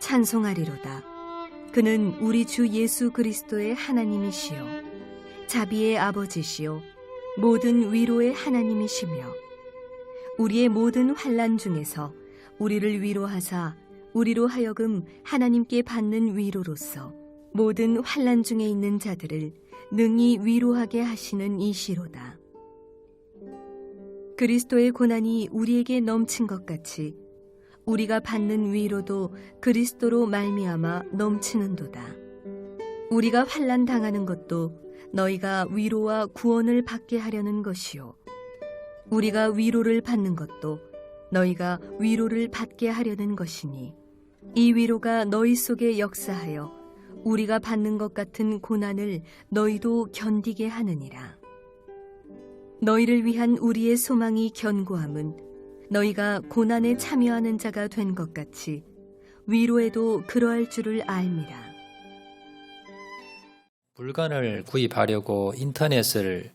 찬송하리로다. 그는 우리 주 예수 그리스도의 하나님이시요 자비의 아버지시요 모든 위로의 하나님이시며 우리의 모든 환난 중에서 우리를 위로하사 우리로 하여금 하나님께 받는 위로로서 모든 환난 중에 있는 자들을 능히 위로하게 하시는 이시로다. 그리스도의 고난이 우리에게 넘친 것 같이 우리가 받는 위로도 그리스도로 말미암아 넘치는도다. 우리가 환난 당하는 것도 너희가 위로와 구원을 받게 하려는 것이요 우리가 위로를 받는 것도 너희가 위로를 받게 하려는 것이니 이 위로가 너희 속에 역사하여 우리가 받는 것 같은 고난을 너희도 견디게 하느니라. 너희를 위한 우리의 소망이 견고함은 너희가 고난에 참여하는 자가 된 것 같이 위로에도 그러할 줄을 알미라. 물건을 구입하려고 인터넷을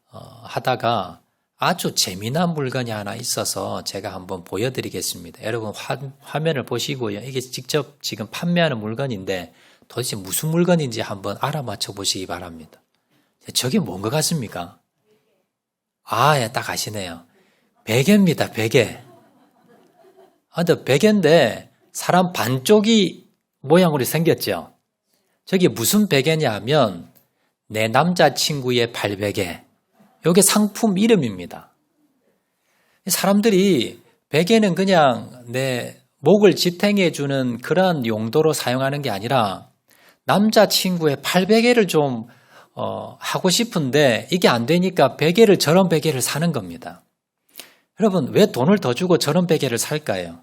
하다가 아주 재미난 물건이 하나 있어서 제가 한번 보여드리겠습니다. 여러분 화면을 보시고요. 이게 직접 지금 판매하는 물건인데 도대체 무슨 물건인지 한번 알아맞혀 보시기 바랍니다. 저게 뭔 것 같습니까? 예, 딱 아시네요. 베개입니다, 베개. 근데 베개인데 사람 반쪽이 모양으로 생겼죠. 저게 무슨 베개냐 하면 내 남자친구의 발베개. 이게 상품 이름입니다. 사람들이 베개는 그냥 내 목을 지탱해 주는 그런 용도로 사용하는 게 아니라 남자친구의 팔베개를 좀 하고 싶은데 이게 안 되니까 저런 베개를 사는 겁니다. 여러분 왜 돈을 더 주고 저런 베개를 살까요?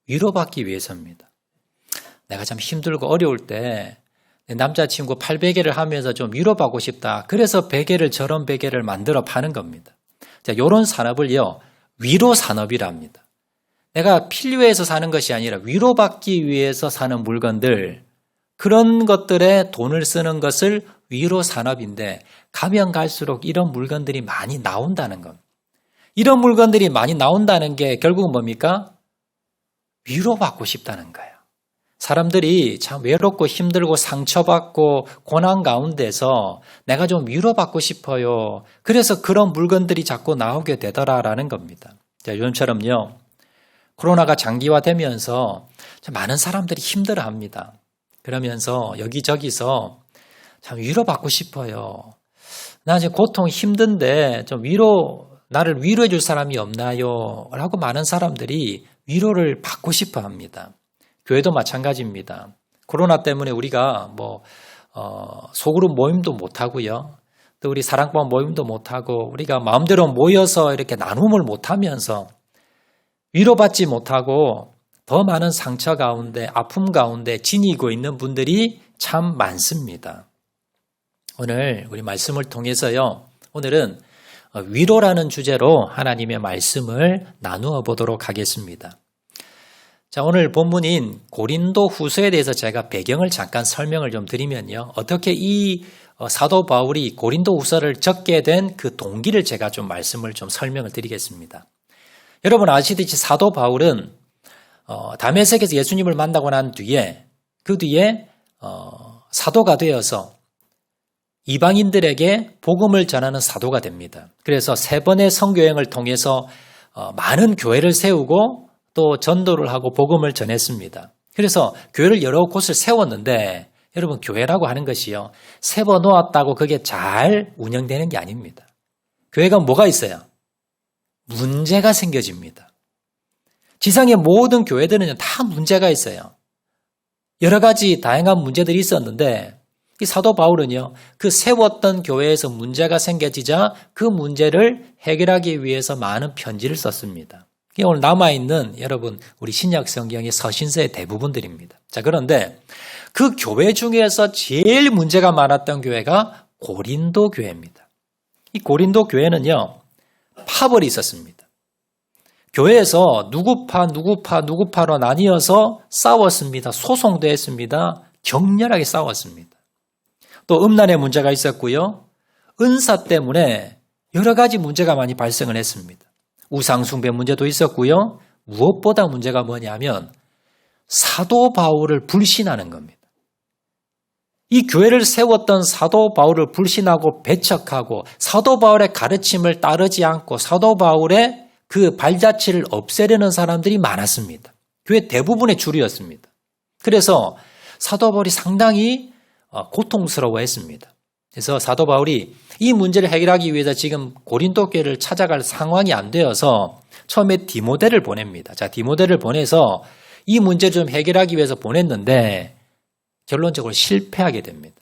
위로받기 위해서입니다. 내가 참 힘들고 어려울 때 내 남자친구 팔베개를 하면서 좀 위로받고 싶다. 그래서 저런 베개를 만들어 파는 겁니다. 자, 이런 산업을요 위로 산업이랍니다. 내가 필요해서 사는 것이 아니라 위로받기 위해서 사는 물건들, 그런 것들에 돈을 쓰는 것을 위로 산업인데 가면 갈수록 이런 물건들이 많이 나온다는 것. 이런 물건들이 많이 나온다는 게 결국은 뭡니까? 위로받고 싶다는 거예요. 사람들이 참 외롭고 힘들고 상처받고 고난 가운데서 내가 좀 위로받고 싶어요. 그래서 그런 물건들이 자꾸 나오게 되더라라는 겁니다. 자, 요즘처럼요. 코로나가 장기화되면서 많은 사람들이 힘들어합니다. 그러면서 여기저기서 참 위로받고 싶어요. 나 지금 고통 힘든데 좀 나를 위로해 줄 사람이 없나요? 라고 많은 사람들이 위로를 받고 싶어 합니다. 교회도 마찬가지입니다. 코로나 때문에 우리가 소그룹 모임도 못하고요. 또 우리 사랑방 모임도 못하고 우리가 마음대로 모여서 이렇게 나눔을 못하면서 위로받지 못하고 더 많은 상처 가운데 아픔 가운데 지니고 있는 분들이 참 많습니다. 오늘 우리 말씀을 통해서요. 오늘은 위로라는 주제로 하나님의 말씀을 나누어 보도록 하겠습니다. 자, 오늘 본문인 고린도 후서에 대해서 제가 배경을 잠깐 설명을 좀 드리면요. 어떻게 이 사도 바울이 고린도 후서를 적게 된 그 동기를 제가 좀 말씀을 좀 설명을 드리겠습니다. 여러분 아시듯이 사도 바울은 다메섹에서 예수님을 만나고 난 뒤에 그 뒤에 사도가 되어서 이방인들에게 복음을 전하는 사도가 됩니다. 그래서 3번의 선교여행을 통해서 많은 교회를 세우고 또 전도를 하고 복음을 전했습니다. 그래서 교회를 여러 곳을 세웠는데 여러분 교회라고 하는 것이요. 세워놓았다고 그게 잘 운영되는 게 아닙니다. 교회가 뭐가 있어요? 문제가 생겨집니다. 지상의 모든 교회들은 다 문제가 있어요. 여러 가지 다양한 문제들이 있었는데 이 사도 바울은요. 그 세웠던 교회에서 문제가 생겨지자 그 문제를 해결하기 위해서 많은 편지를 썼습니다. 이게 오늘 남아있는 여러분 우리 신약 성경의 서신서의 대부분들입니다. 자, 그런데 그 교회 중에서 제일 문제가 많았던 교회가 고린도 교회입니다. 이 고린도 교회는요. 파벌이 있었습니다. 교회에서 누구파로 나뉘어서 싸웠습니다. 소송도 했습니다. 격렬하게 싸웠습니다. 또 음란의 문제가 있었고요. 은사 때문에 여러 가지 문제가 많이 발생을 했습니다. 우상숭배 문제도 있었고요. 무엇보다 문제가 뭐냐면 사도 바울을 불신하는 겁니다. 이 교회를 세웠던 사도 바울을 불신하고 배척하고 사도 바울의 가르침을 따르지 않고 사도 바울의 그 발자취를 없애려는 사람들이 많았습니다. 교회 대부분의 주류였습니다. 그래서 사도 바울이 상당히 고통스러워했습니다. 그래서 사도 바울이 이 문제를 해결하기 위해서 지금 고린도 교회를 찾아갈 상황이 안 되어서 처음에 디모데를 보냅니다. 자, 디모데를 보내서 이 문제를 좀 해결하기 위해서 보냈는데 결론적으로 실패하게 됩니다.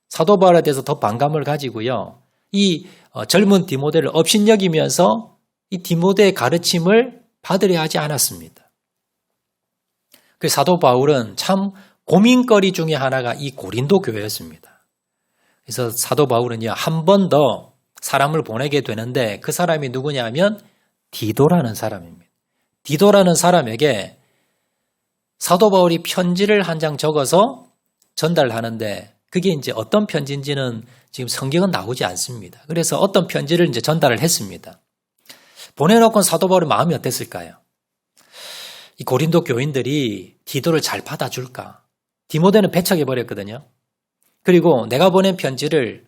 사도 바울에 대해서 더 반감을 가지고요. 이 젊은 디모데를 업신여기면서 이 디모데의 가르침을 받으려 하지 않았습니다. 그 사도 바울은 참 고민거리 중에 하나가 이 고린도 교회였습니다. 그래서 사도 바울은요, 한 번 더 사람을 보내게 되는데 그 사람이 누구냐면 디도라는 사람입니다. 디도라는 사람에게 사도 바울이 편지를 한 장 적어서 전달하는데 그게 이제 어떤 편지인지는 지금 성경은 나오지 않습니다. 그래서 어떤 편지를 이제 전달을 했습니다. 보내놓고 사도 바울의 마음이 어땠을까요? 이 고린도 교인들이 디도를 잘 받아줄까? 디모데는 배척해버렸거든요. 그리고 내가 보낸 편지를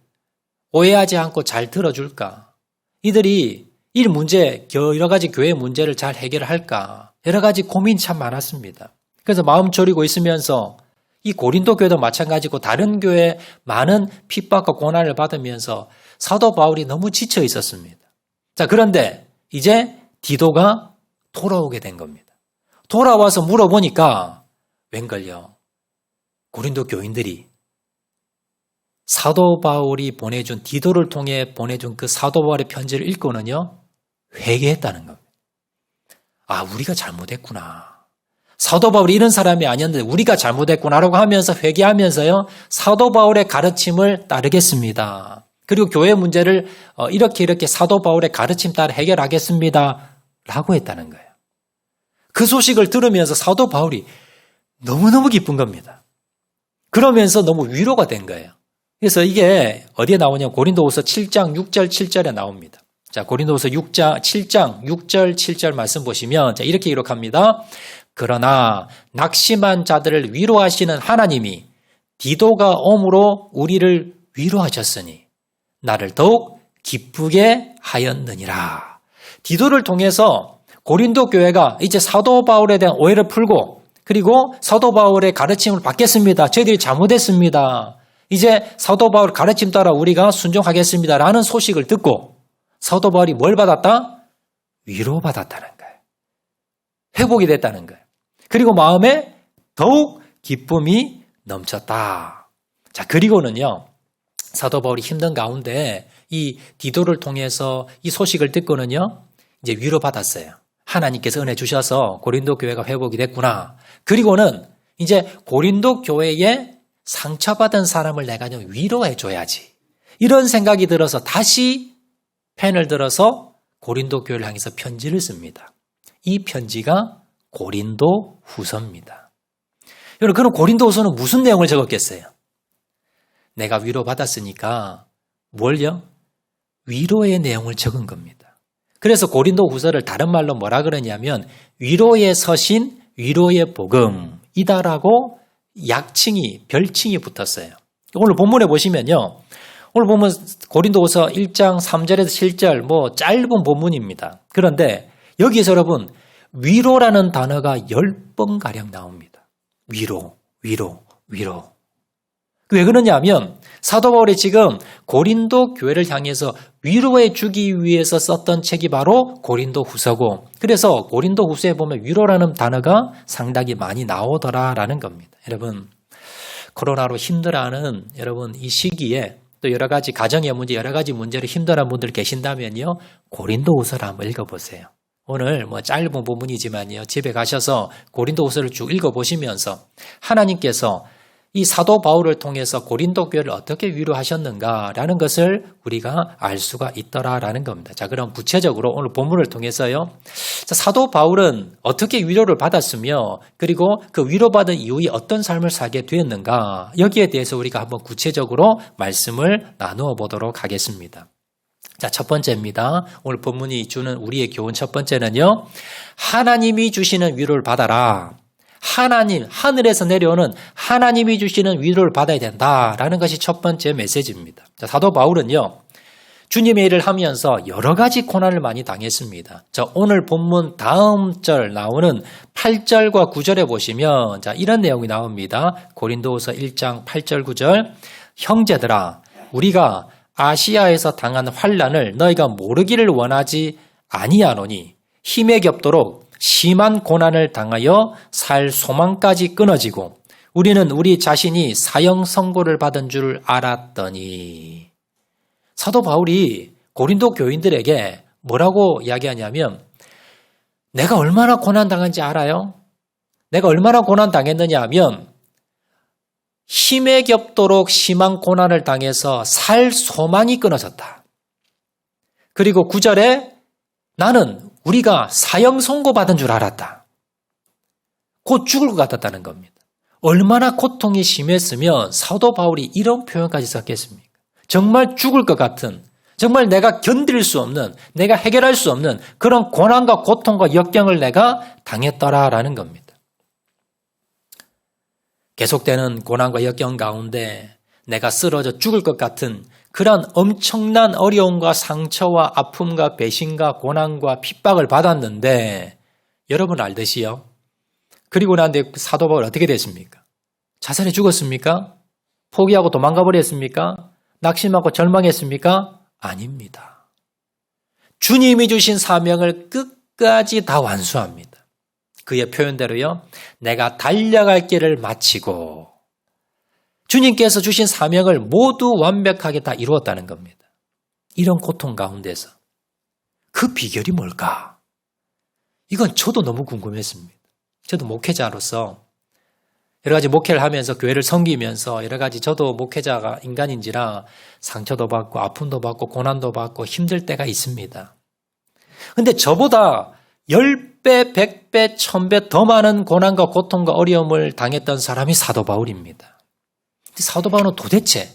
오해하지 않고 잘 들어줄까? 이들이 이 문제, 여러 가지 교회 문제를 잘 해결할까? 여러 가지 고민이 참 많았습니다. 그래서 마음 졸이고 있으면서 이 고린도 교회도 마찬가지고 다른 교회 많은 핍박과 고난을 받으면서 사도 바울이 너무 지쳐 있었습니다. 자, 그런데 이제 디도가 돌아오게 된 겁니다. 돌아와서 물어보니까 웬걸요? 고린도 교인들이 사도 바울이 보내준 디도를 통해 보내준 그 사도 바울의 편지를 읽고는요, 회개했다는 겁니다. 아, 우리가 잘못했구나. 사도 바울이 이런 사람이 아니었는데 우리가 잘못했구나라고 하면서 회개하면서요, 사도 바울의 가르침을 따르겠습니다. 그리고 교회 문제를 이렇게 사도 바울의 가르침 따라 해결하겠습니다. 라고 했다는 거예요. 그 소식을 들으면서 사도 바울이 너무너무 기쁜 겁니다. 그러면서 너무 위로가 된 거예요. 그래서 이게 어디에 나오냐면 고린도후서 7장 6절 7절에 나옵니다. 자, 고린도후서 7장 6절 7절 말씀 보시면 자, 이렇게 기록합니다. 그러나 낙심한 자들을 위로하시는 하나님이 디도가 옴으로 우리를 위로하셨으니 나를 더욱 기쁘게 하였느니라. 디도를 통해서 고린도 교회가 이제 사도 바울에 대한 오해를 풀고 그리고 사도 바울의 가르침을 받겠습니다. 저희들이 잘못했습니다. 이제 사도 바울 가르침 따라 우리가 순종하겠습니다. 라는 소식을 듣고 사도 바울이 뭘 받았다? 위로받았다는 거예요. 회복이 됐다는 거예요. 그리고 마음에 더욱 기쁨이 넘쳤다. 자, 그리고는요, 사도 바울이 힘든 가운데 이 디도를 통해서 이 소식을 듣고는요, 이제 위로받았어요. 하나님께서 은혜 주셔서 고린도 교회가 회복이 됐구나. 그리고는 이제 고린도 교회에 상처받은 사람을 내가 좀 위로해 줘야지. 이런 생각이 들어서 다시 펜을 들어서 고린도 교회를 향해서 편지를 씁니다. 이 편지가 고린도 후서입니다. 여러분, 그럼 고린도 후서는 무슨 내용을 적었겠어요? 내가 위로받았으니까 뭘요? 위로의 내용을 적은 겁니다. 그래서 고린도 후서를 다른 말로 뭐라 그러냐면 위로의 서신, 위로의 복음이다라고 약칭이, 별칭이 붙었어요. 오늘 본문에 보시면요. 오늘 보면 고린도후서 1장 3절에서 7절 뭐 짧은 본문입니다. 그런데 여기에서 여러분 위로라는 단어가 10번가량 나옵니다. 위로. 왜 그러냐면 사도 바울이 지금 고린도 교회를 향해서 위로해 주기 위해서 썼던 책이 바로 고린도 후서고 그래서 고린도 후서에 보면 위로라는 단어가 상당히 많이 나오더라라는 겁니다. 여러분 코로나로 힘들어하는 여러분 이 시기에 또 여러 가지 가정의 문제, 여러 가지 문제로 힘들어하는 분들 계신다면요. 고린도 후서를 한번 읽어보세요. 오늘 뭐 짧은 부분이지만요. 집에 가셔서 고린도 후서를 쭉 읽어보시면서 하나님께서 이 사도 바울을 통해서 고린도 교회를 어떻게 위로하셨는가라는 것을 우리가 알 수가 있더라라는 겁니다. 자, 그럼 구체적으로 오늘 본문을 통해서요. 사도 바울은 어떻게 위로를 받았으며 그리고 그 위로받은 이후에 어떤 삶을 살게 되었는가 여기에 대해서 우리가 한번 구체적으로 말씀을 나누어 보도록 하겠습니다. 자, 첫 번째입니다. 오늘 본문이 주는 우리의 교훈 첫 번째는요. 하나님이 주시는 위로를 받아라. 하나님, 하늘에서 내려오는 하나님이 주시는 위로를 받아야 된다라는 것이 첫 번째 메시지입니다. 자, 사도 바울은요, 주님의 일을 하면서 여러 가지 고난을 많이 당했습니다. 자, 오늘 본문 다음 절 나오는 8절과 9절에 보시면 자, 이런 내용이 나옵니다. 고린도후서 1장 8절 9절. 형제들아, 우리가 아시아에서 당한 환난을 너희가 모르기를 원하지 아니하노니 힘에 겹도록 심한 고난을 당하여 살 소망까지 끊어지고 우리는 우리 자신이 사형 선고를 받은 줄 알았더니. 사도 바울이 고린도 교인들에게 뭐라고 이야기하냐면 내가 얼마나 고난당한지 알아요? 내가 얼마나 고난당했느냐 하면 힘에 겹도록 심한 고난을 당해서 살 소망이 끊어졌다. 그리고 9절에 나는 우리가 사형 선고받은 줄 알았다. 곧 죽을 것 같았다는 겁니다. 얼마나 고통이 심했으면 사도 바울이 이런 표현까지 썼겠습니까? 정말 죽을 것 같은, 정말 내가 견딜 수 없는, 내가 해결할 수 없는 그런 고난과 고통과 역경을 내가 당했더라라는 겁니다. 계속되는 고난과 역경 가운데 내가 쓰러져 죽을 것 같은 그런 엄청난 어려움과 상처와 아픔과 배신과 고난과 핍박을 받았는데 여러분 알듯이요. 그리고 난 뒤에 사도 바울 어떻게 됐습니까? 자살해 죽었습니까? 포기하고 도망가 버렸습니까? 낙심하고 절망했습니까? 아닙니다. 주님이 주신 사명을 끝까지 다 완수합니다. 그의 표현대로요. 내가 달려갈 길을 마치고 주님께서 주신 사명을 모두 완벽하게 다 이루었다는 겁니다. 이런 고통 가운데서 그 비결이 뭘까? 이건 저도 너무 궁금했습니다. 저도 목회자로서 여러 가지 목회를 하면서 교회를 섬기면서 여러 가지 저도 목회자가 인간인지라 상처도 받고 아픔도 받고 고난도 받고 힘들 때가 있습니다. 근데 저보다 10배, 100배, 1000배 더 많은 고난과 고통과 어려움을 당했던 사람이 사도 바울입니다. 사도 바울은 도대체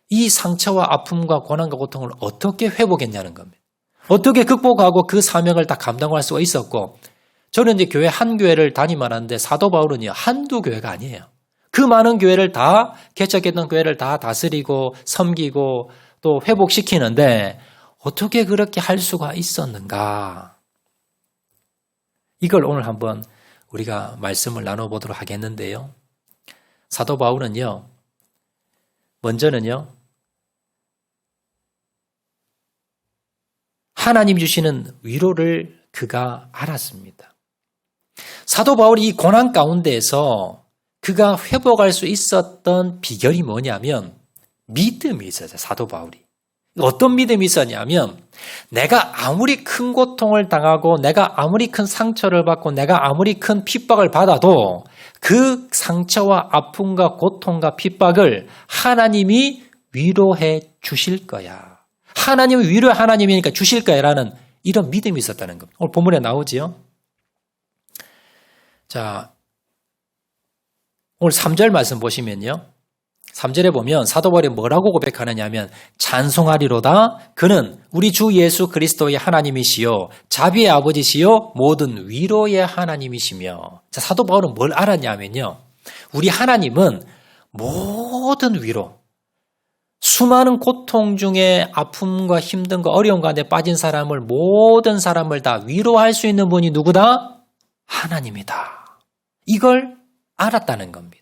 이 상처와 아픔과 고난과 고통을 어떻게 회복했냐는 겁니다. 어떻게 극복하고 그 사명을 다 감당할 수가 있었고 저는 이제 교회 한 교회를 다니만 하는데 사도 바울은요 한두 교회가 아니에요. 그 많은 교회를 다 개척했던 교회를 다 다스리고 섬기고 또 회복시키는데 어떻게 그렇게 할 수가 있었는가? 이걸 오늘 한번 우리가 말씀을 나눠보도록 하겠는데요. 사도 바울은요, 먼저는요, 하나님 주시는 위로를 그가 알았습니다. 사도 바울이 이 고난 가운데에서 그가 회복할 수 있었던 비결이 뭐냐면 믿음이 있었어요. 사도 바울이. 어떤 믿음이 있었냐면 내가 아무리 큰 고통을 당하고 내가 아무리 큰 상처를 받고 내가 아무리 큰 핍박을 받아도 그 상처와 아픔과 고통과 핍박을 하나님이 위로해 주실 거야. 하나님은 위로의 하나님이니까 주실 거야라는 이런 믿음이 있었다는 겁니다. 오늘 본문에 나오지요. 자, 오늘 3절 말씀 보시면요. 3절에 보면 사도 바울이 뭐라고 고백하느냐 하면 찬송하리로다 그는 우리 주 예수 그리스도의 하나님이시요 자비의 아버지시요 모든 위로의 하나님이시며. 자, 사도 바울은 뭘 알았냐면요. 우리 하나님은 모든 위로, 수많은 고통 중에 아픔과 힘든과 어려움 가운데 빠진 사람을 모든 사람을 다 위로할 수 있는 분이 누구다? 하나님이다. 이걸 알았다는 겁니다.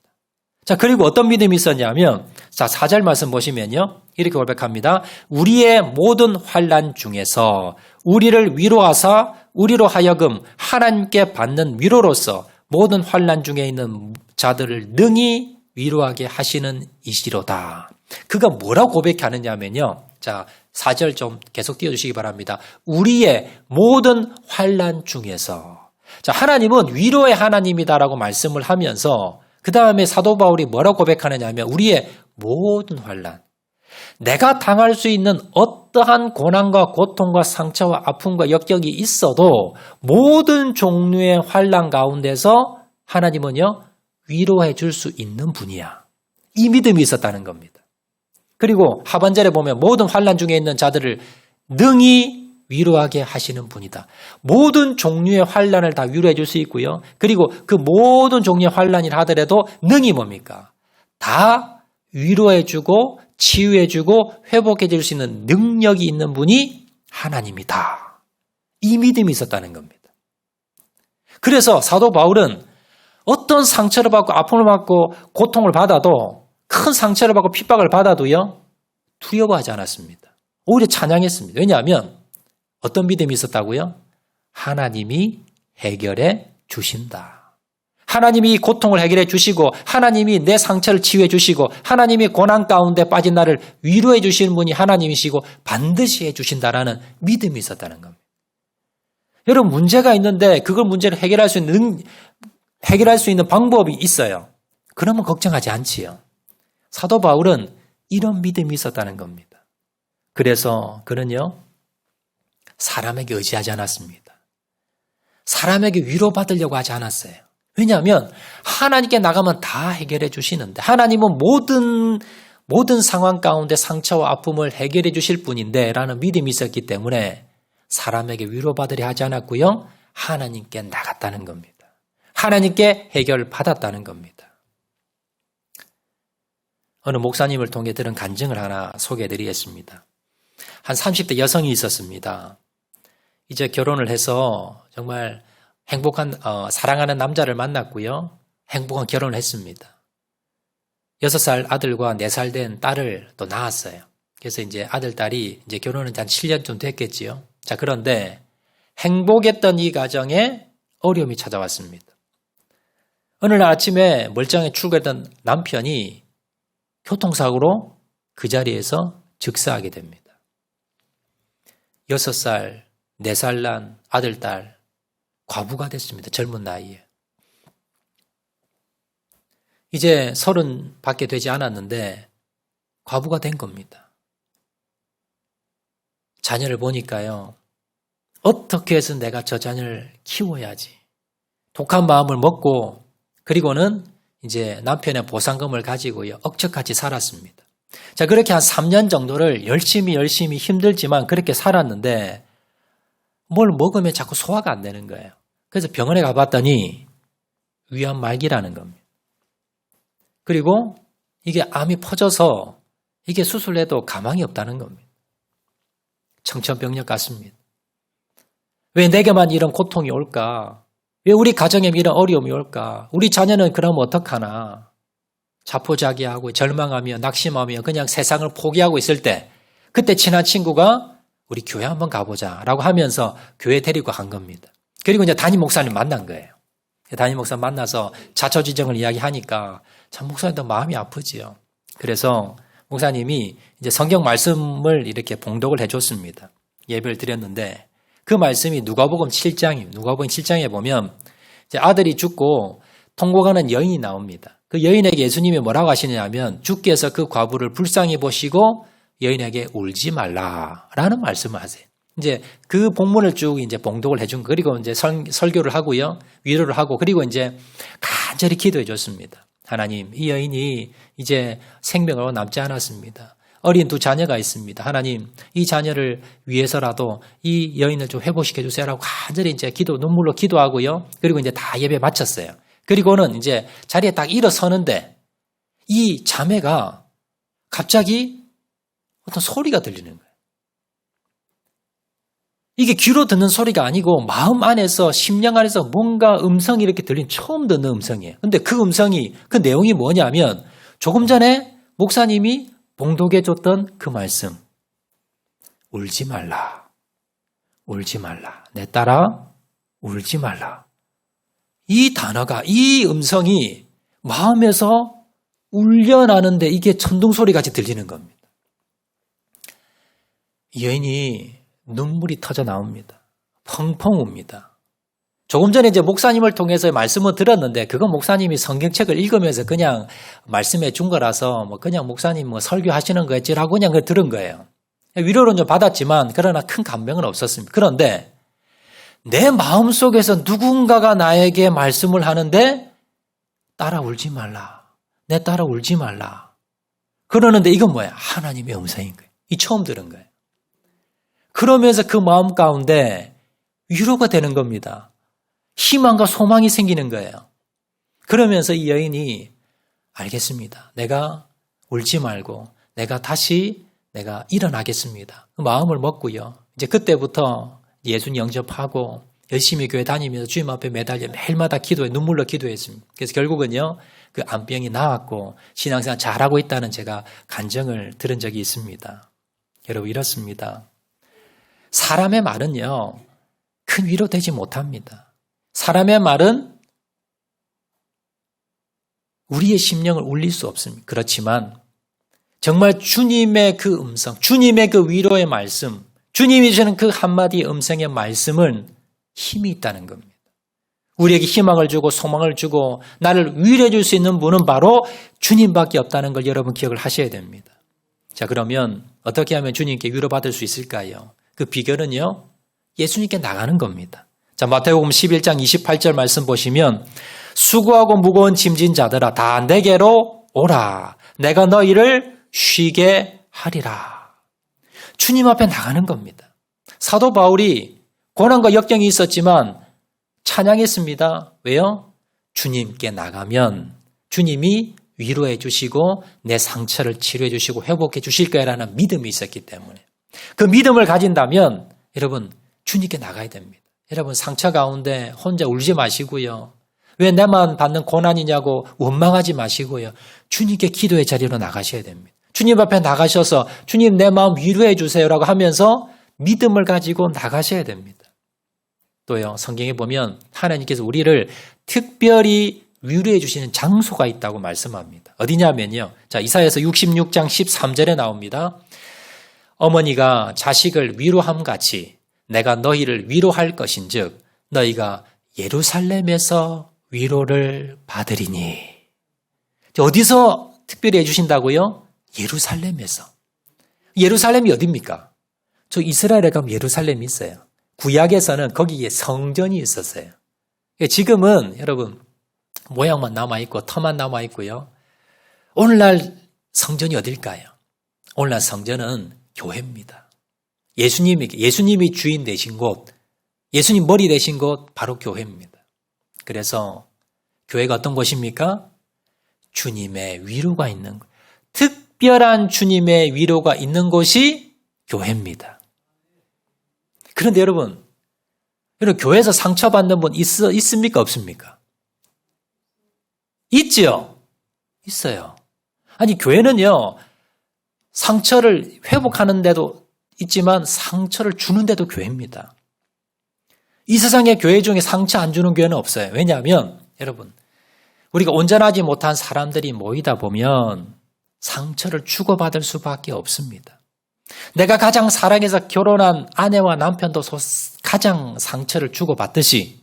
자, 그리고 어떤 믿음이 있었냐면, 자, 4절 말씀 보시면요. 이렇게 고백합니다. 우리의 모든 환난 중에서 우리를 위로하사 우리로 하여금 하나님께 받는 위로로서 모든 환난 중에 있는 자들을 능히 위로하게 하시는 이시로다. 그가 뭐라고 고백하느냐면요. 자, 4절 좀 계속 띄워주시기 바랍니다. 우리의 모든 환난 중에서. 자, 하나님은 위로의 하나님이다라고 말씀을 하면서 그 다음에 사도 바울이 뭐라고 고백하느냐 하면 우리의 모든 환난, 내가 당할 수 있는 어떠한 고난과 고통과 상처와 아픔과 역경이 있어도 모든 종류의 환난 가운데서 하나님은요 위로해 줄 수 있는 분이야. 이 믿음이 있었다는 겁니다. 그리고 하반절에 보면 모든 환난 중에 있는 자들을 능히 위로하게 하시는 분이다. 모든 종류의 환난을 다 위로해 줄 수 있고요. 그리고 그 모든 종류의 환난이라 하더라도 능히 뭡니까? 다 위로해 주고 치유해 주고 회복해 줄 수 있는 능력이 있는 분이 하나님이다. 이 믿음이 있었다는 겁니다. 그래서 사도 바울은 어떤 상처를 받고 아픔을 받고 고통을 받아도 큰 상처를 받고 핍박을 받아도요. 두려워하지 않았습니다. 오히려 찬양했습니다. 왜냐하면 어떤 믿음이 있었다고요? 하나님이 해결해 주신다. 하나님이 고통을 해결해 주시고 하나님이 내 상처를 치유해 주시고 하나님이 고난 가운데 빠진 나를 위로해 주시는 분이 하나님이시고 반드시 해 주신다라는 믿음이 있었다는 겁니다. 여러분 문제가 있는데 그걸 문제를 해결할 수 있는 방법이 있어요. 그러면 걱정하지 않지요. 사도 바울은 이런 믿음이 있었다는 겁니다. 그래서 그는요. 사람에게 의지하지 않았습니다. 사람에게 위로받으려고 하지 않았어요. 왜냐하면 하나님께 나가면 다 해결해 주시는데 하나님은 모든 상황 가운데 상처와 아픔을 해결해 주실 분인데 라는 믿음이 있었기 때문에 사람에게 위로받으려 하지 않았고요. 하나님께 나갔다는 겁니다. 하나님께 해결을 받았다는 겁니다. 어느 목사님을 통해 들은 간증을 하나 소개해드리겠습니다. 한 30대 여성이 있었습니다. 이제 결혼을 해서 정말 행복한 사랑하는 남자를 만났고요. 행복한 결혼을 했습니다. 6살 아들과 4살 된 딸을 또 낳았어요. 그래서 이제 아들, 딸이 이제 결혼은 한 7년쯤 됐겠지요. 자, 그런데 행복했던 이 가정에 어려움이 찾아왔습니다. 어느 날 아침에 멀쩡하게 출근했던 남편이 교통사고로 그 자리에서 즉사하게 됩니다. 6살, 4살 난 아들, 딸, 과부가 됐습니다. 젊은 나이에. 이제 30밖에 되지 않았는데 과부가 된 겁니다. 자녀를 보니까요. 어떻게 해서 내가 저 자녀를 키워야지. 독한 마음을 먹고 그리고는 이제 남편의 보상금을 가지고요. 억척같이 살았습니다. 자, 그렇게 한 3년 정도를 열심히 힘들지만 그렇게 살았는데 뭘 먹으면 자꾸 소화가 안 되는 거예요. 그래서 병원에 가봤더니 위암 말기라는 겁니다. 그리고 이게 암이 퍼져서 이게 수술해도 가망이 없다는 겁니다. 청천벽력 같습니다. 왜 내게만 이런 고통이 올까? 왜 우리 가정에 이런 어려움이 올까? 우리 자녀는 그러면 어떡하나? 자포자기하고 절망하며 낙심하며 그냥 세상을 포기하고 있을 때 그때 친한 친구가 우리 교회 한번 가보자 라고 하면서 교회 데리고 간 겁니다. 그리고 이제 담임 목사님 만난 거예요. 담임 목사님 만나서 자초지정을 이야기하니까 참 목사님도 마음이 아프지요. 그래서 목사님이 이제 성경 말씀을 이렇게 봉독을 해줬습니다. 예배를 드렸는데 그 말씀이 누가복음 7장입니다. 누가복음 7장에 보면 이제 아들이 죽고 통곡하는 여인이 나옵니다. 그 여인에게 예수님이 뭐라고 하시냐면 주께서 그 과부를 불쌍히 보시고 여인에게 울지 말라라는 말씀을 하세요. 이제 그 본문을 쭉 이제 봉독을 해준 거. 그리고 이제 설교를 하고요. 위로를 하고 그리고 이제 간절히 기도해 줬습니다. 하나님, 이 여인이 이제 생명으로 남지 않았습니다. 어린 2 자녀가 있습니다. 하나님, 이 자녀를 위해서라도 이 여인을 좀 회복시켜 주세요라고 간절히 이제 눈물로 기도하고요. 그리고 이제 다 예배 마쳤어요. 그리고는 이제 자리에 딱 일어서는데 이 자매가 갑자기 어떤 소리가 들리는 거예요. 이게 귀로 듣는 소리가 아니고 마음 안에서 심령 안에서 뭔가 음성이 이렇게 처음 듣는 음성이에요. 근데 그 음성이 그 내용이 뭐냐면 조금 전에 목사님이 봉독해 줬던 그 말씀. 울지 말라. 울지 말라. 내 딸아 울지 말라. 이 단어가 이 음성이 마음에서 울려나는데 이게 천둥소리 같이 들리는 겁니다. 이 여인이 눈물이 터져 나옵니다. 펑펑 웁니다. 조금 전에 이제 목사님을 통해서 말씀을 들었는데 그건 목사님이 성경책을 읽으면서 그냥 말씀해 준 거라서 뭐 그냥 목사님 뭐 설교하시는 거였지라고 그냥 그걸 들은 거예요. 위로는 좀 받았지만 그러나 큰 감명은 없었습니다. 그런데 내 마음속에서 누군가가 나에게 말씀을 하는데 딸아 울지 말라. 내 딸아 울지 말라. 그러는데 이건 뭐야? 하나님의 음성인 거예요. 이 처음 들은 거예요. 그러면서 그 마음 가운데 위로가 되는 겁니다. 희망과 소망이 생기는 거예요. 그러면서 이 여인이 알겠습니다. 내가 울지 말고 내가 다시 일어나겠습니다. 그 마음을 먹고요. 이제 그때부터 예수님 영접하고 열심히 교회 다니면서 주님 앞에 매달려 매일마다 눈물로 기도했습니다. 그래서 결국은요, 그 암병이 나았고 신앙생활 잘하고 있다는 제가 간증을 들은 적이 있습니다. 여러분, 이렇습니다. 사람의 말은요, 큰 위로 되지 못합니다. 사람의 말은 우리의 심령을 울릴 수 없습니다. 그렇지만 정말 주님의 그 음성, 주님의 그 위로의 말씀, 주님이 주는 그 한마디 음성의 말씀은 힘이 있다는 겁니다. 우리에게 희망을 주고 소망을 주고 나를 위로해 줄 수 있는 분은 바로 주님밖에 없다는 걸 여러분 기억을 하셔야 됩니다. 자, 그러면 어떻게 하면 주님께 위로받을 수 있을까요? 그 비결은요, 예수님께 나가는 겁니다. 자, 마태복음 11장 28절 말씀 보시면 수고하고 무거운 짐진 자들아 다 내게로 오라. 내가 너희를 쉬게 하리라. 주님 앞에 나가는 겁니다. 사도 바울이 고난과 역경이 있었지만 찬양했습니다. 왜요? 주님께 나가면 주님이 위로해 주시고 내 상처를 치료해 주시고 회복해 주실 거라는 믿음이 있었기 때문에 그 믿음을 가진다면 여러분 주님께 나가야 됩니다. 여러분 상처 가운데 혼자 울지 마시고요. 왜 나만 받는 고난이냐고 원망하지 마시고요. 주님께 기도의 자리로 나가셔야 됩니다. 주님 앞에 나가셔서 주님 내 마음 위로해 주세요라고 하면서 믿음을 가지고 나가셔야 됩니다. 또요, 성경에 보면 하나님께서 우리를 특별히 위로해 주시는 장소가 있다고 말씀합니다. 어디냐면요. 자, 이사야서 66장 13절에 나옵니다. 어머니가 자식을 위로함 같이 내가 너희를 위로할 것인즉 너희가 예루살렘에서 위로를 받으리니. 어디서 특별히 해주신다고요? 예루살렘에서. 예루살렘이 어디입니까? 저 이스라엘에 가면 예루살렘이 있어요. 구약에서는 거기에 성전이 있었어요. 지금은 여러분 모양만 남아있고 터만 남아있고요. 오늘날 성전이 어딜까요? 오늘날 성전은 교회입니다. 예수님이 주인 되신 곳, 예수님 머리 되신 곳 바로 교회입니다. 그래서 교회가 어떤 곳입니까? 주님의 위로가 있는 곳. 특별한 주님의 위로가 있는 곳이 교회입니다. 그런데 여러분 교회에서 상처받는 분 있습니까? 없습니까? 있지요? 있어요. 아니, 교회는요, 상처를 회복하는 데도 있지만 상처를 주는 데도 교회입니다. 이 세상의 교회 중에 상처 안 주는 교회는 없어요. 왜냐하면 여러분 우리가 온전하지 못한 사람들이 모이다 보면 상처를 주고받을 수밖에 없습니다. 내가 가장 사랑해서 결혼한 아내와 남편도 가장 상처를 주고받듯이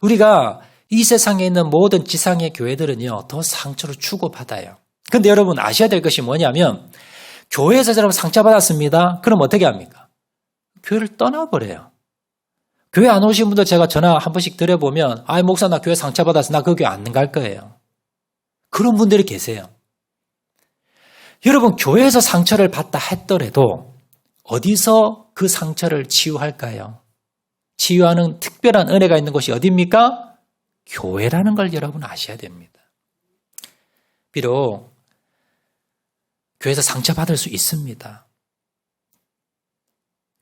우리가 이 세상에 있는 모든 지상의 교회들은요 더 상처를 주고받아요. 그런데 여러분 아셔야 될 것이 뭐냐면 교회에서 여러분 상처받았습니다. 그럼 어떻게 합니까? 교회를 떠나버려요. 교회 안 오신 분들 제가 전화 한 번씩 드려보면 목사 나 교회 상처받았어. 나 그 교회 안 갈 거예요. 그런 분들이 계세요. 여러분 교회에서 상처를 받다 했더라도 어디서 그 상처를 치유할까요? 치유하는 특별한 은혜가 있는 곳이 어디입니까? 교회라는 걸 여러분 아셔야 됩니다. 비록 교회에서 상처받을 수 있습니다.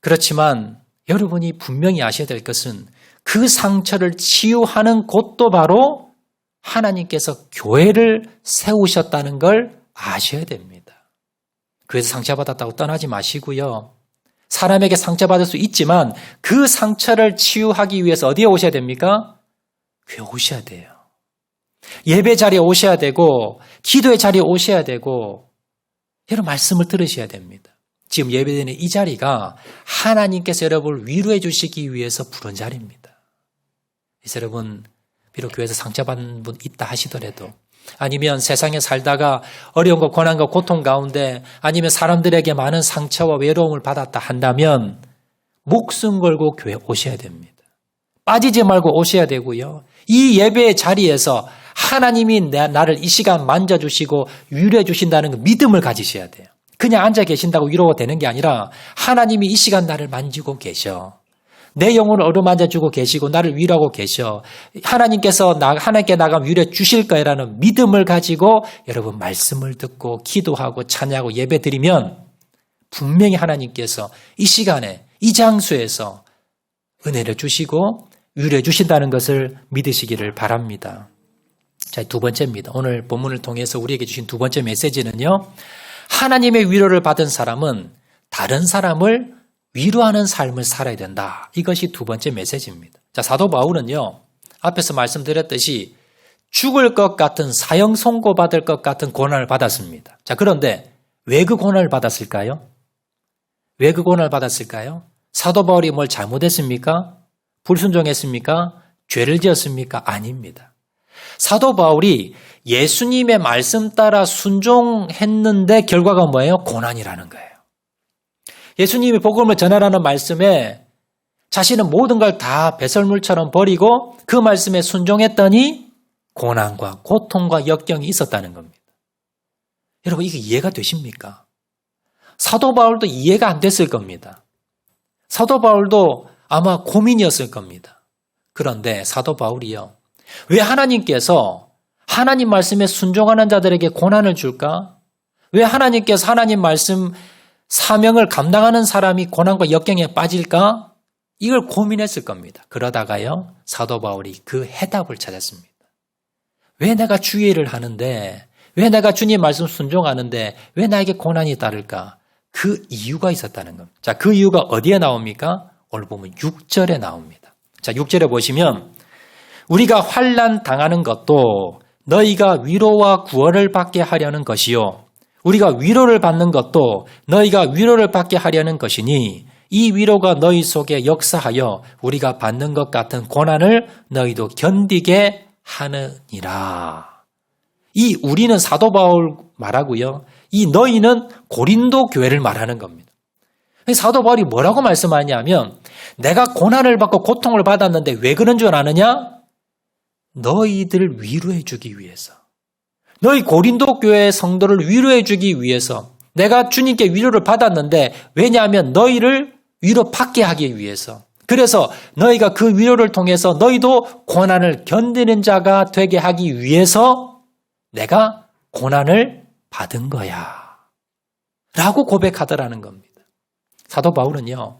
그렇지만 여러분이 분명히 아셔야 될 것은 그 상처를 치유하는 곳도 바로 하나님께서 교회를 세우셨다는 걸 아셔야 됩니다. 교회에서 상처받았다고 떠나지 마시고요. 사람에게 상처받을 수 있지만 그 상처를 치유하기 위해서 어디에 오셔야 됩니까? 교회 오셔야 돼요. 예배 자리에 오셔야 되고 기도의 자리에 오셔야 되고 여러분 말씀을 들으셔야 됩니다. 지금 예배드리는 이 자리가 하나님께서 여러분을 위로해 주시기 위해서 부른 자리입니다. 그래서 여러분 비록 교회에서 상처받는 분 있다 하시더라도 아니면 세상에 살다가 어려움과 고난과 고통 가운데 아니면 사람들에게 많은 상처와 외로움을 받았다 한다면 목숨 걸고 교회 오셔야 됩니다. 빠지지 말고 오셔야 되고요. 이 예배의 자리에서 하나님이 나를 이 시간 만져주시고 위로해 주신다는 그 믿음을 가지셔야 돼요. 그냥 앉아 계신다고 위로가 되는 게 아니라 하나님이 이 시간 나를 만지고 계셔. 내 영혼을 어루만져주고 계시고 나를 위로하고 계셔. 하나님께 나가 위로해 주실 거라는 믿음을 가지고 여러분 말씀을 듣고 기도하고 찬양하고 예배드리면 분명히 하나님께서 이 시간에 이 장소에서 은혜를 주시고 위로해 주신다는 것을 믿으시기를 바랍니다. 자, 두 번째입니다. 오늘 본문을 통해서 우리에게 주신 두 번째 메시지는요. 하나님의 위로를 받은 사람은 다른 사람을 위로하는 삶을 살아야 된다. 이것이 두 번째 메시지입니다. 자, 사도 바울은요. 앞에서 말씀드렸듯이 죽을 것 같은 사형 선고받을 것 같은 고난을 받았습니다. 자, 그런데 왜 그 고난을 받았을까요? 왜 그 고난을 받았을까요? 사도 바울이 뭘 잘못했습니까? 불순종했습니까? 죄를 지었습니까? 아닙니다. 사도 바울이 예수님의 말씀 따라 순종했는데 결과가 뭐예요? 고난이라는 거예요. 예수님이 복음을 전하라는 말씀에 자신은 모든 걸 다 배설물처럼 버리고 그 말씀에 순종했더니 고난과 고통과 역경이 있었다는 겁니다. 여러분 이게 이해가 되십니까? 사도 바울도 이해가 안 됐을 겁니다. 사도 바울도 아마 고민이었을 겁니다. 그런데 사도 바울이요. 왜 하나님께서 하나님 말씀에 순종하는 자들에게 고난을 줄까? 왜 하나님께서 하나님 말씀 사명을 감당하는 사람이 고난과 역경에 빠질까? 이걸 고민했을 겁니다. 그러다가요. 사도 바울이 그 해답을 찾았습니다. 왜 내가 주의 일을 하는데 왜 내가 주님 말씀 순종하는데 왜 나에게 고난이 따를까? 그 이유가 있었다는 겁니다. 자, 그 이유가 어디에 나옵니까? 오늘 보면 6절에 나옵니다. 자, 6절에 보시면 우리가 환난 당하는 것도 너희가 위로와 구원을 받게 하려는 것이요. 우리가 위로를 받는 것도 너희가 위로를 받게 하려는 것이니 이 위로가 너희 속에 역사하여 우리가 받는 것 같은 고난을 너희도 견디게 하느니라. 이 우리는 사도 바울 말하고요. 이 너희는 고린도 교회를 말하는 겁니다. 사도 바울이 뭐라고 말씀하냐면 내가 고난을 받고 고통을 받았는데 왜 그런 줄 아느냐? 너희들을 위로해 주기 위해서. 너희 고린도 교회의 성도를 위로해 주기 위해서 내가 주님께 위로를 받았는데 왜냐하면 너희를 위로받게 하기 위해서. 그래서 너희가 그 위로를 통해서 너희도 고난을 견디는 자가 되게 하기 위해서 내가 고난을 받은 거야. 라고 고백하더라는 겁니다. 사도 바울은요.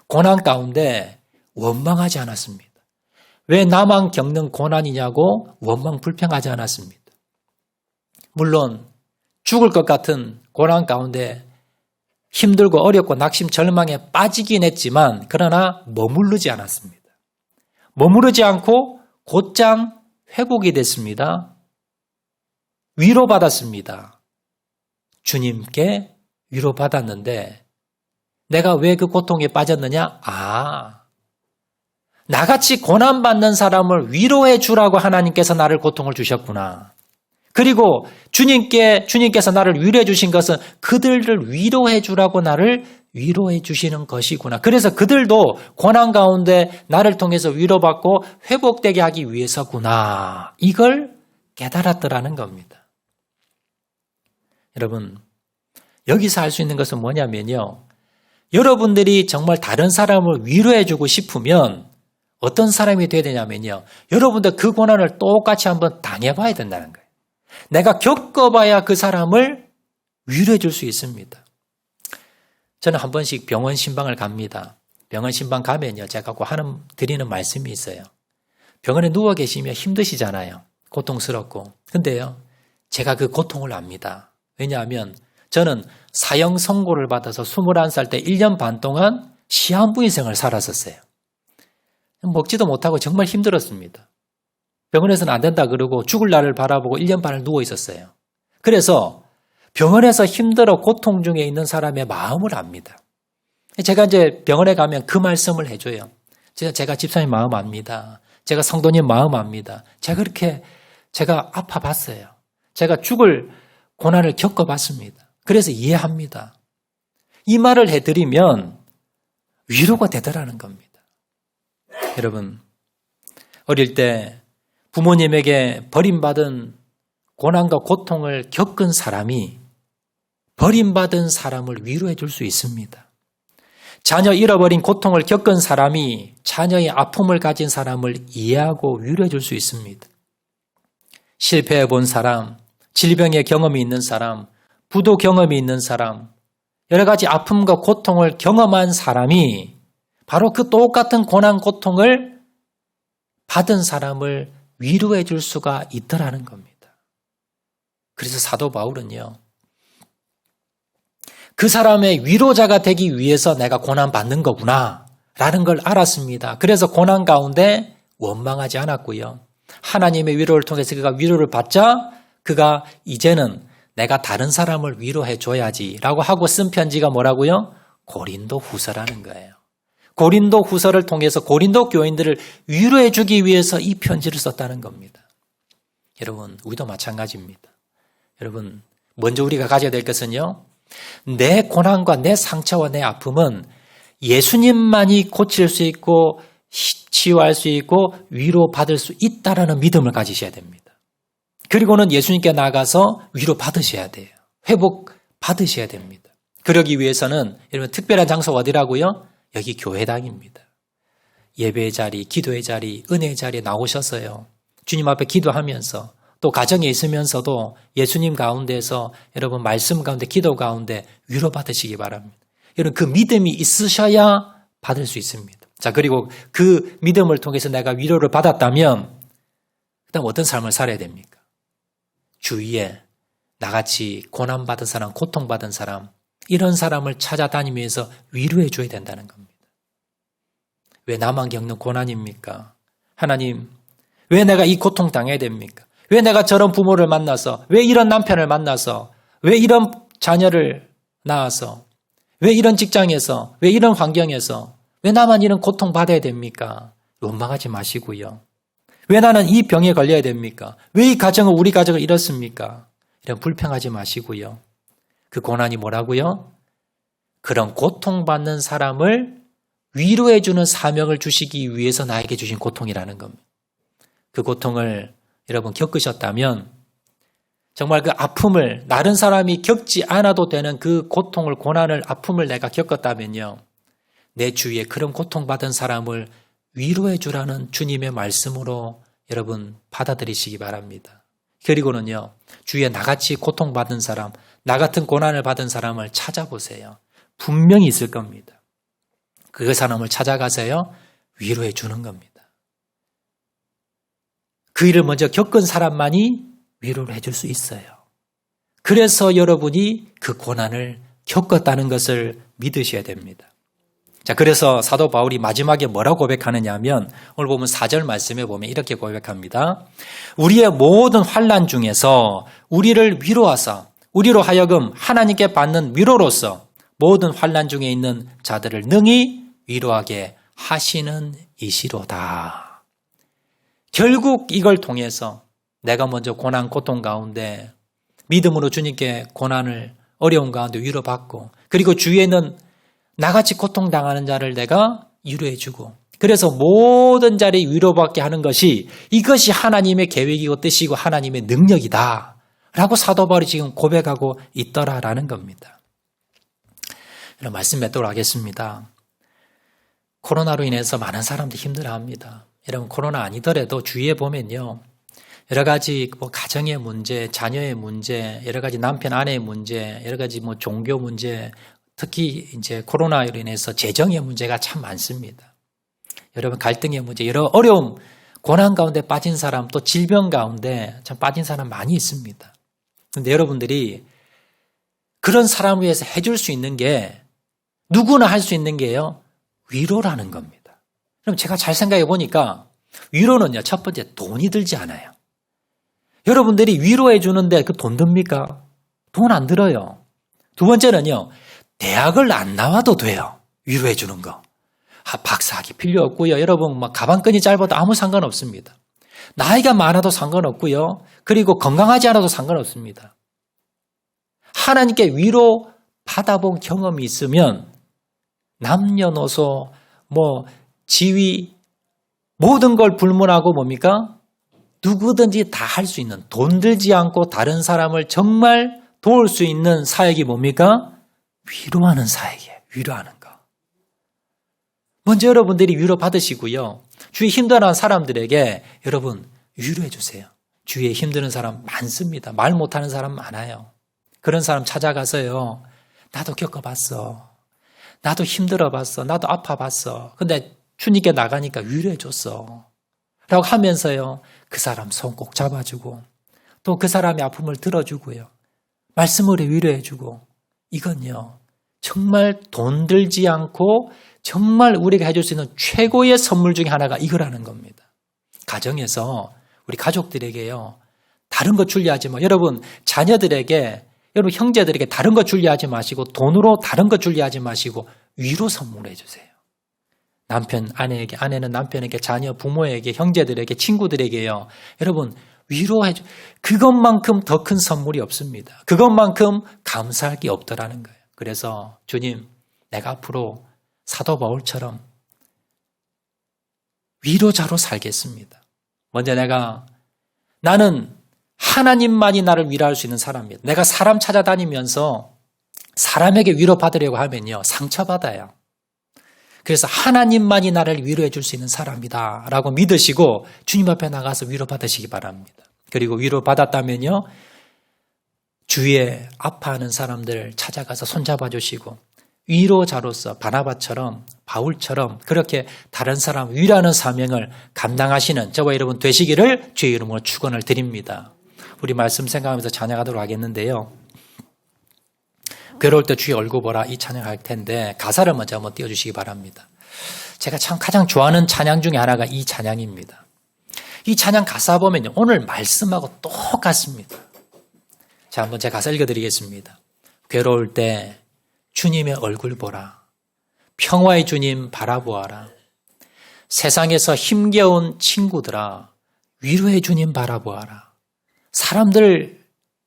고난 가운데 원망하지 않았습니다. 왜 나만 겪는 고난이냐고 원망 불평하지 않았습니다. 물론 죽을 것 같은 고난 가운데 힘들고 어렵고 낙심 절망에 빠지긴 했지만 그러나 머무르지 않았습니다. 머무르지 않고 곧장 회복이 됐습니다. 위로받았습니다. 주님께 위로받았는데 내가 왜 그 고통에 빠졌느냐? 나같이 고난받는 사람을 위로해 주라고 하나님께서 나를 고통을 주셨구나. 그리고 주님께서 나를 위로해 주신 것은 그들을 위로해 주라고 나를 위로해 주시는 것이구나. 그래서 그들도 고난 가운데 나를 통해서 위로받고 회복되게 하기 위해서구나. 이걸 깨달았더라는 겁니다. 여러분, 여기서 할 수 있는 것은 뭐냐면요. 여러분들이 정말 다른 사람을 위로해 주고 싶으면 어떤 사람이 돼야 되냐면요. 여러분들 그 고난을 똑같이 한번 당해봐야 된다는 거예요. 내가 겪어봐야 그 사람을 위로해 줄 수 있습니다. 저는 한 번씩 병원 신방을 갑니다. 병원 신방 가면요. 제가 꼭 드리는 말씀이 있어요. 병원에 누워 계시면 힘드시잖아요. 고통스럽고. 근데요. 제가 그 고통을 압니다. 왜냐하면 저는 사형 선고를 받아서 21살 때 1년 반 동안 시한부 인생을 살았었어요. 먹지도 못하고 정말 힘들었습니다. 병원에서는 안 된다 그러고 죽을 날을 바라보고 1년 반을 누워 있었어요. 그래서 병원에서 힘들어 고통 중에 있는 사람의 마음을 압니다. 제가 이제 병원에 가면 그 말씀을 해줘요. 제가 집사님 마음 압니다. 제가 성도님 마음 압니다. 제가 아파봤어요. 제가 죽을 고난을 겪어봤습니다. 그래서 이해합니다. 이 말을 해드리면 위로가 되더라는 겁니다. 여러분, 어릴 때 부모님에게 버림받은 고난과 고통을 겪은 사람이 버림받은 사람을 위로해 줄 수 있습니다. 자녀 잃어버린 고통을 겪은 사람이 자녀의 아픔을 가진 사람을 이해하고 위로해 줄 수 있습니다. 실패해 본 사람, 질병의 경험이 있는 사람, 부도 경험이 있는 사람, 여러 가지 아픔과 고통을 경험한 사람이 바로 그 똑같은 고난 고통을 받은 사람을 위로해 줄 수가 있더라는 겁니다. 그래서 사도 바울은요, 그 사람의 위로자가 되기 위해서 내가 고난받는 거구나 라는 걸 알았습니다. 그래서 고난 가운데 원망하지 않았고요. 하나님의 위로를 통해서 그가 위로를 받자 그가 이제는 내가 다른 사람을 위로해 줘야지 라고 하고 쓴 편지가 뭐라고요? 고린도 후서라는 거예요. 고린도 후서를 통해서 고린도 교인들을 위로해 주기 위해서 이 편지를 썼다는 겁니다. 여러분, 우리도 마찬가지입니다. 여러분, 먼저 우리가 가져야 될 것은요, 내 고난과 내 상처와 내 아픔은 예수님만이 고칠 수 있고 치유할 수 있고 위로받을 수 있다라는 믿음을 가지셔야 됩니다. 그리고는 예수님께 나가서 위로받으셔야 돼요. 회복받으셔야 됩니다. 그러기 위해서는 여러분 특별한 장소가 어디라고요? 여기 교회당입니다. 예배의 자리, 기도의 자리, 은혜의 자리에 나오셔서요. 주님 앞에 기도하면서 또 가정에 있으면서도 예수님 가운데서 여러분 말씀 가운데 기도 가운데 위로받으시기 바랍니다. 여러분 그 믿음이 있으셔야 받을 수 있습니다. 자, 그리고 그 믿음을 통해서 내가 위로를 받았다면 그다음 어떤 삶을 살아야 됩니까? 주위에 나같이 고난받은 사람, 고통받은 사람 이런 사람을 찾아다니면서 위로해 줘야 된다는 겁니다. 왜 나만 겪는 고난입니까? 하나님, 왜 내가 이 고통 당해야 됩니까? 왜 내가 저런 부모를 만나서, 왜 이런 남편을 만나서, 왜 이런 자녀를 낳아서, 왜 이런 직장에서, 왜 이런 환경에서, 왜 나만 이런 고통 받아야 됩니까? 원망하지 마시고요. 왜 나는 이 병에 걸려야 됩니까? 왜 이 가정은 우리 가정을 이렇습니까? 이런 불평하지 마시고요. 그 고난이 뭐라고요? 그런 고통받는 사람을 위로해주는 사명을 주시기 위해서 나에게 주신 고통이라는 겁니다. 그 고통을 여러분 겪으셨다면 정말 그 아픔을 다른 사람이 겪지 않아도 되는 그 고통을, 고난을, 아픔을 내가 겪었다면요. 내 주위에 그런 고통받은 사람을 위로해 주라는 주님의 말씀으로 여러분 받아들이시기 바랍니다. 그리고는요. 주위에 나같이 고통받은 사람, 나 같은 고난을 받은 사람을 찾아보세요. 분명히 있을 겁니다. 그 사람을 찾아가세요. 위로해 주는 겁니다. 그 일을 먼저 겪은 사람만이 위로를 해줄 수 있어요. 그래서 여러분이 그 고난을 겪었다는 것을 믿으셔야 됩니다. 자, 그래서 사도 바울이 마지막에 뭐라고 고백하느냐 하면 오늘 보면 4절 말씀에 보면 이렇게 고백합니다. 우리의 모든 환난 중에서 우리를 위로하사 우리로 하여금 하나님께 받는 위로로서 모든 환난 중에 있는 자들을 능히 위로하게 하시는 이시로다. 결국 이걸 통해서 내가 먼저 고난 고통 가운데 믿음으로 주님께 고난을 어려운 가운데 위로받고 그리고 주위에는 나같이 고통당하는 자를 내가 위로해주고 그래서 모든 자를 위로받게 하는 것이 이것이 하나님의 계획이고 뜻이고 하나님의 능력이다 라고 사도 바울이 지금 고백하고 있더라라는 겁니다. 이런 말씀 맺도록 하겠습니다. 코로나로 인해서 많은 사람들이 힘들어합니다. 여러분 코로나 아니더라도 주위에 보면요. 여러 가지 가정의 문제, 자녀의 문제, 여러 가지 남편 아내의 문제, 여러 가지 종교 문제, 특히 이제 코로나로 인해서 재정의 문제가 참 많습니다. 여러분 갈등의 문제, 여러 어려움, 고난 가운데 빠진 사람, 또 질병 가운데 참 빠진 사람 많이 있습니다. 그런데 여러분들이 그런 사람을 위해서 해줄 수 있는 게 누구나 할 수 있는 게요. 위로라는 겁니다. 그럼 제가 잘 생각해 보니까 위로는요. 첫 번째 돈이 들지 않아요. 여러분들이 위로해 주는데 그 돈 듭니까? 돈 안 들어요. 두 번째는요. 대학을 안 나와도 돼요. 위로해 주는 거. 박사학위 필요 없고요. 여러분 가방끈이 짧아도 아무 상관없습니다. 나이가 많아도 상관없고요. 그리고 건강하지 않아도 상관없습니다. 하나님께 위로 받아본 경험이 있으면 남녀노소 지위 모든 걸 불문하고 뭡니까? 누구든지 다 할 수 있는 돈 들지 않고 다른 사람을 정말 도울 수 있는 사역이 뭡니까? 위로하는 사역이에요. 위로하는 거. 먼저 여러분들이 위로 받으시고요. 주위에 힘들어하는 사람들에게 여러분 위로해 주세요. 주위에 힘드는 사람 많습니다. 말 못하는 사람 많아요. 그런 사람 찾아가서요. 나도 겪어봤어. 나도 힘들어봤어. 나도 아파봤어. 근데 주님께 나가니까 위로해 줬어. 라고 하면서요. 그 사람 손 꼭 잡아주고 또 그 사람의 아픔을 들어주고요. 말씀으로 위로해주고 이건요. 정말 돈 들지 않고 정말 우리가 해줄 수 있는 최고의 선물 중에 하나가 이거라는 겁니다. 가정에서 우리 가족들에게요. 다른 거 주려 하지 마. 여러분 자녀들에게 여러분 형제들에게 다른 거 주려 하지 마시고 돈으로 다른 거 주려 하지 마시고 위로 선물해 주세요. 남편 아내에게 아내는 남편에게 자녀 부모에게 형제들에게 친구들에게요. 여러분 위로해 주 그것만큼 더 큰 선물이 없습니다. 그것만큼 감사할 게 없더라는 거예요. 그래서 주님 내가 앞으로 사도 바울처럼 위로자로 살겠습니다. 먼저 나는 하나님만이 나를 위로할 수 있는 사람입니다. 내가 사람 찾아다니면서 사람에게 위로받으려고 하면요. 상처받아요. 그래서 하나님만이 나를 위로해 줄 수 있는 사람이다 라고 믿으시고 주님 앞에 나가서 위로받으시기 바랍니다. 그리고 위로받았다면요. 주위에 아파하는 사람들 찾아가서 손잡아 주시고 위로자로서 바나바처럼 바울처럼 그렇게 다른 사람 위로하는 사명을 감당하시는 저와 여러분 되시기를 주의 이름으로 축원을 드립니다. 우리 말씀 생각하면서 찬양하도록 하겠는데요. 괴로울 때 주의 얼굴 보라 이 찬양할 텐데 가사를 먼저 한번 띄워주시기 바랍니다. 제가 참 가장 좋아하는 찬양 중에 하나가 이 찬양입니다. 이 찬양 가사 보면요. 오늘 말씀하고 똑같습니다. 자, 한번 제가 가사 읽어드리겠습니다. 괴로울 때 주님의 얼굴 보라. 평화의 주님 바라보아라. 세상에서 힘겨운 친구들아 위로의 주님 바라보아라. 사람들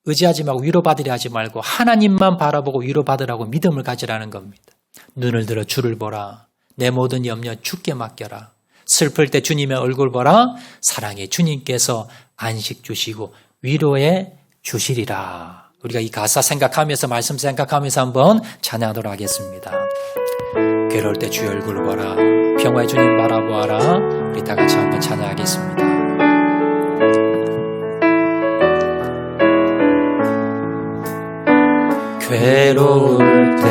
의지하지 말고 위로받으려 하지 말고 하나님만 바라보고 위로받으라고 믿음을 가지라는 겁니다. 눈을 들어 주를 보라. 내 모든 염려 주께 맡겨라. 슬플 때 주님의 얼굴 보라. 사랑의 주님께서 안식 주시고 위로해 주시리라. 우리가 이 가사 생각하면서 말씀 생각하면서 한번 찬양하도록 하겠습니다. 괴로울 때 주의 얼굴 보라. 평화의 주님 바라보아라. 우리 다 같이 한번 찬양하겠습니다. 괴로울 때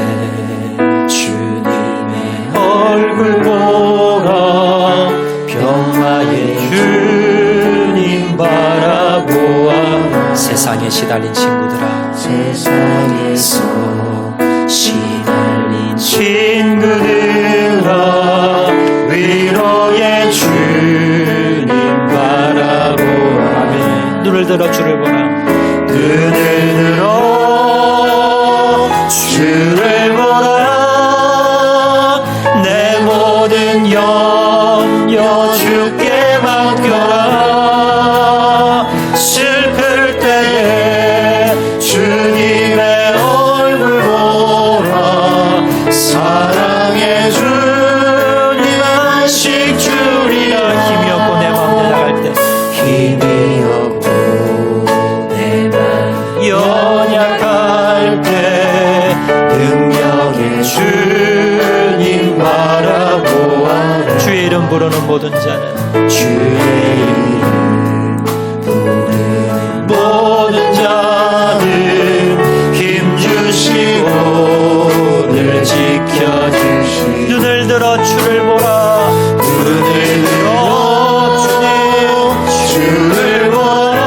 주님의 얼굴 보라. 평화의 주님 바라보아. 세상에 시달린 친구들아 세상에서 시달린 친구들아 위로의 주님 바라보아. 아멘. 눈을 들어 주를 보라. 눈을 들어 주를 보라. 내 모든 염려 주께 맡겨라. 슬플 때에 주님의 얼굴 보라. 사랑의 주님 안식 주리라. 힘이 없고 내 마음 연약할 때 힘이 없고 내 맘 연약할 때 능력의 주님 바라보아. 주의 이름 부르는 모든 자는 주의 이름 부르는 모든 자는 힘주시고 늘 지켜주시. 눈을 들어 주를 보라. 눈을 들어 주를 보라.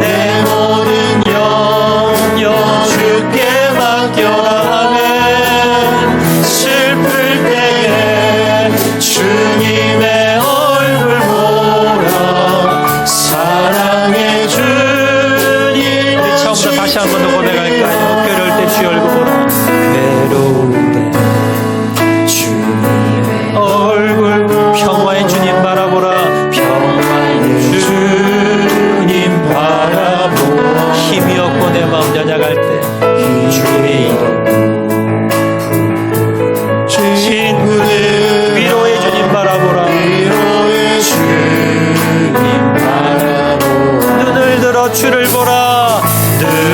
내 모든 염려 주께 맡겨라. 아멘. 슬플 때에 주님의 얼굴 보라. 사랑의 주님. 우리 처음부터 다시 한 번 더 고백할까요? 괴로울 때 주의 얼굴 보라. 괴로울 때 주님의 얼굴 평화의 주님 바라보라. 평화의 주님 바라보아. 힘이 없고 내 마음 연약할 때 주의 이름 친구들 위로의 주님 바라보라. 위로의 주님 바라보아. 눈을 들어 주를 보라. 눈을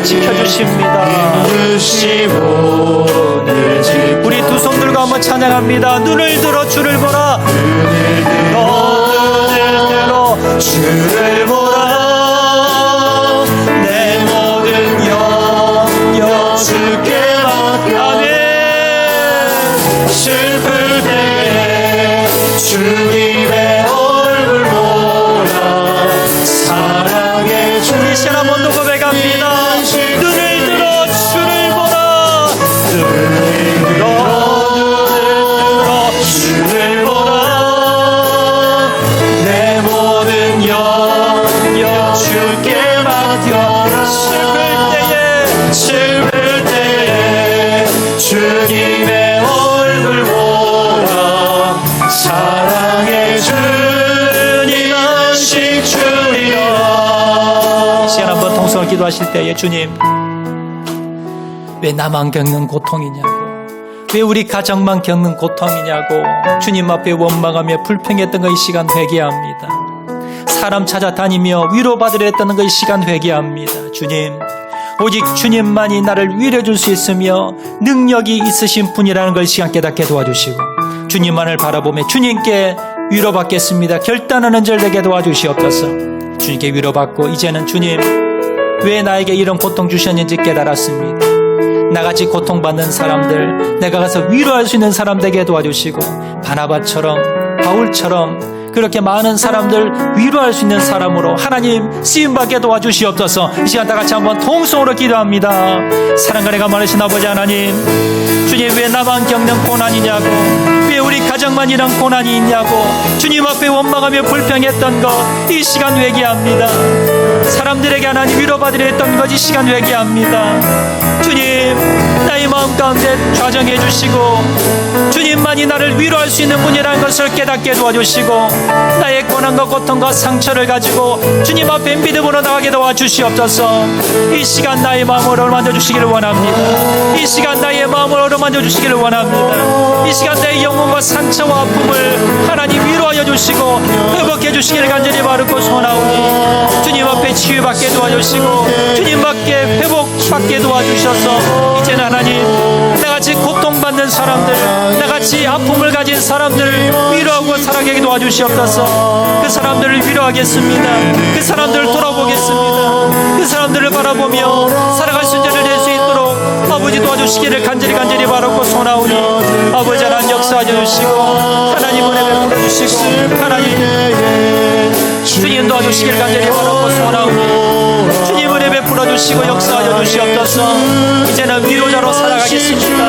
위로하시고 지켜주십니다. 우리 두 손 들고 한번 찬양합니다. 눈을 들어 주를 보라. 눈을 들어 주를 보라. 내 모든 영역 주께 맡겨. 아멘. 슬플 때에 주님의 얼굴 보라. 사랑의 주 우리 시간 한번 더 고백합니다. 눈을 들어 주를 보라. 눈을 들어 주를 보라. 내 모든 영역 주께 맡겨라. 슬플 때에 주님의 얼굴 보라. 사랑의 주님 안식 주리라. 시간 한번 통성을 기도하실 때에 주님, 왜 나만 겪는 고통이냐고, 왜 우리 가정만 겪는 고통이냐고 주님 앞에 원망하며 불평했던 그 이 시간 회개합니다. 사람 찾아다니며 위로받으려 했던 그 이 시간 회개합니다. 주님, 오직 주님만이 나를 위로해 줄 수 있으며 능력이 있으신 분이라는 걸 시간 깨닫게 도와주시고 주님만을 바라보며 주님께 위로받겠습니다. 결단하는 절 되게 도와주시옵소서. 주님께 위로받고 이제는 주님, 왜 나에게 이런 고통 주셨는지 깨달았습니다. 나같이 고통받는 사람들, 내가 가서 위로할 수 있는 사람 되게 도와주시고 바나바처럼, 바울처럼 그렇게 많은 사람들 위로할 수 있는 사람으로 하나님 쓰임받게 도와주시옵소서. 이 시간 다 같이 한번 통성으로 기도합니다. 사랑과 내가 많으신 아버지 하나님, 주님 왜 나만 겪는 고난이냐고, 왜 우리 가정만 이런 고난이 있냐고 주님 앞에 원망하며 불평했던 것 이 시간 회개합니다. 사람들에게 하나님 위로받으려 했던 것 이 시간 회개합니다. 주님, 나의 마음 가운데 좌정해 주시고 주님만이 나를 위로할 수 있는 분이라는 것을 깨닫게 도와주시고 나의 고난과 고통과 상처를 가지고 주님 앞에 믿음으로 나가게 도와주시옵소서. 이 시간 나의 마음을 어루만져 주시기를 원합니다. 이 시간 나의 마음을 어루만져 주시기를 원합니다. 이 시간 내 영혼과 상처와 아픔을 하나님 위로하여 주시고 회복해 주시기를 간절히 바르고 소원하오니 주님 앞에 치유받게 도와주시고 주님 밖에 회복받게 도와주셔서 이제는 하나님, 나같이 고통받는 사람들, 나같이 아픔을 가진 사람들을 위로하고 살아가게 도와주시옵소서. 그 사람들을 위로하겠습니다. 그 사람들을 돌아보겠습니다. 그 사람들을 바라보며 살아갈 순전을 낼 수 있도록 아버지 도와주시기를 간절히 바라고 소원하오니 아버지 하나님 역사하여 주시고 하나님 은혜 베풀어 주시고 하나님 주님 도와주시기를 간절히 바라고 소원하오니 주님 은혜 베풀어 주시고 역사하여 주시옵소서. 이제는 위로자로 살아가겠습니다.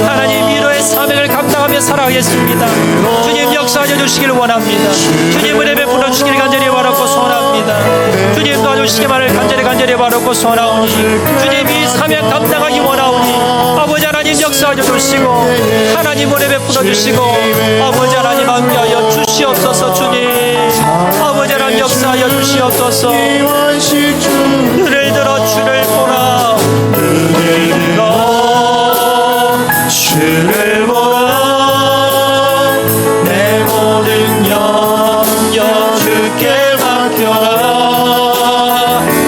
하나님 위로의 사명을 감당하며 살아가겠습니다. 주님 역사하여 주시기를 원합니다. 주님 은혜 베풀어 주시기를 간절히 바라고 소원합니다. 주님 도와주시기만을 간절히 바라고 소원하오니 주님 이 사명 감당하기 원하오니 아버지 하나님 역사하여 주시고 하나님 은혜 베풀어 주시고 아버지 하나님 함께하여 주시옵소서. 주님 아버지 하나님 역사하여 주시옵소서. 눈을 들어 주를 보라. 눈을 들어 주를 보라. 내 모든 영역 주께 맡겨라.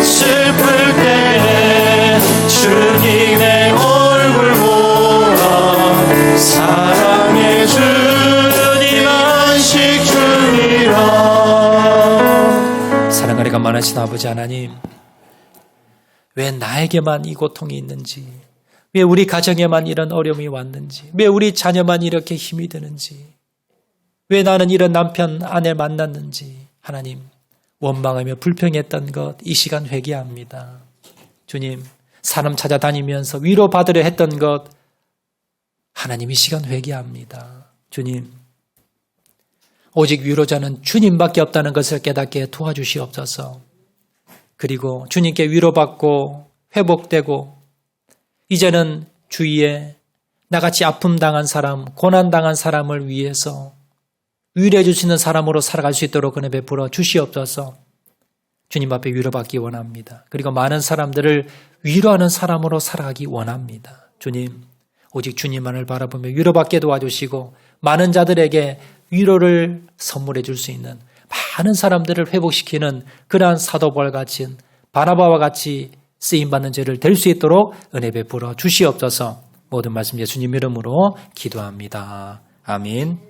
슬플 때에 주님의 얼굴 보라. 사랑의 주님 안식 주리라. 사랑하리가 많으신 아버지 하나님, 왜 나에게만 이 고통이 있는지, 왜 우리 가정에만 이런 어려움이 왔는지, 왜 우리 자녀만 이렇게 힘이 드는지, 왜 나는 이런 남편, 아내를 만났는지 하나님 원망하며 불평했던 것 이 시간 회개합니다. 주님, 사람 찾아다니면서 위로받으려 했던 것 하나님 이 시간 회개합니다. 주님, 오직 위로자는 주님밖에 없다는 것을 깨닫게 도와주시옵소서. 그리고 주님께 위로받고 회복되고 이제는 주위에 나같이 아픔 당한 사람, 고난 당한 사람을 위해서 위로해 주시는 사람으로 살아갈 수 있도록 은혜 베풀어 주시옵소서. 주님 앞에 위로받기 원합니다. 그리고 많은 사람들을 위로하는 사람으로 살아가기 원합니다. 주님, 오직 주님만을 바라보며 위로받게 도와주시고 많은 자들에게 위로를 선물해 줄 수 있는, 많은 사람들을 회복시키는 그러한 사도바울과 같이 바나바와 같이 쓰임받는 죄를 될 수 있도록 은혜 베풀어 주시옵소서. 모든 말씀 예수님 이름으로 기도합니다. 아멘.